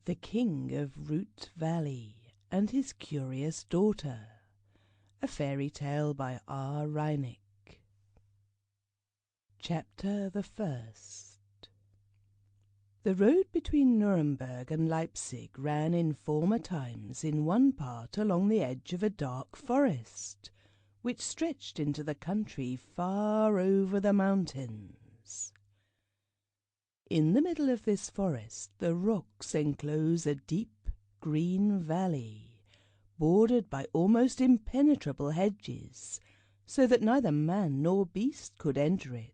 The King of Root Valley and His Curious Daughter. A Fairy Tale by R. Reinick. Chapter the First. The road between Nuremberg and Leipzig ran in former times in one part along the edge of a dark forest, which stretched into the country far over the mountains. In the middle of this forest the rocks enclose a deep green valley, bordered by almost impenetrable hedges, so that neither man nor beast could enter it.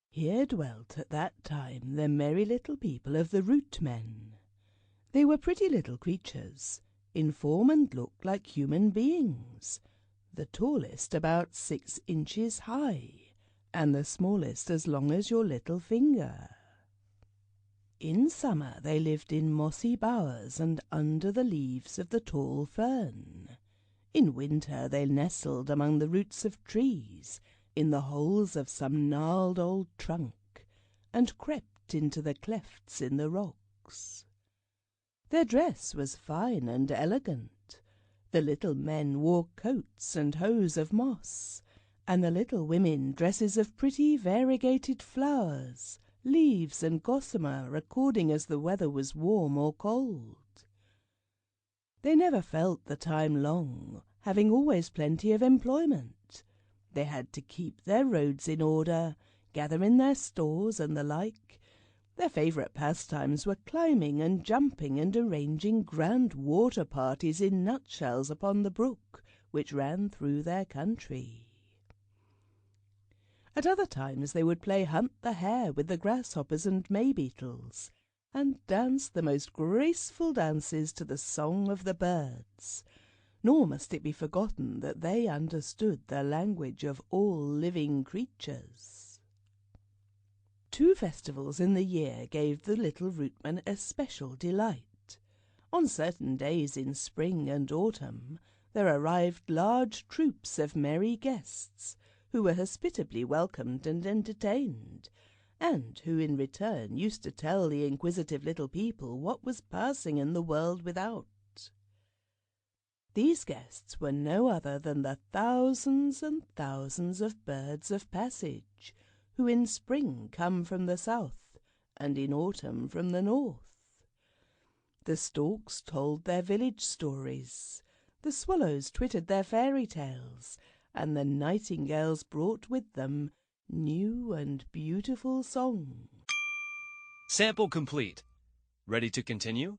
Here dwelt at that time the merry little people of the Root Men. They were pretty little creatures, in form and look like human beings, the tallest about 6 inches high, and the smallest as long as your little finger. In summer they lived in mossy bowers and under the leaves of the tall fern. In winter they nestled among the roots of trees, in the holes of some gnarled old trunk, and crept into the clefts in the rocks. Their dress was fine and elegant. The little men wore coats and hose of moss, and the little women dresses of pretty variegated flowers, leaves and gossamer, according as the weather was warm or cold. They never felt the time long, having always plenty of employment. They had to keep their roads in order, gather in their stores, and the like. Their favourite pastimes were climbing and jumping and arranging grand water parties in nutshells upon the brook which ran through their country. At other times they would play hunt the hare with the grasshoppers and maybeetles, and dance the most graceful dances to the song of the birds, nor must it be forgotten that they understood the language of all living creatures. 2 festivals in the year gave the little Rootmen especial delight. On certain days in spring and autumn there arrived large troops of merry guests, who were hospitably welcomed and entertained, and who in return used to tell the inquisitive little people what was passing in the world without. These guests were no other than the thousands and thousands of birds of passage, who in spring come from the south, and in autumn from the north. The storks told their village stories, the swallows twittered their fairy tales, and the nightingales brought with them new and beautiful songs. Sample complete. Ready to continue?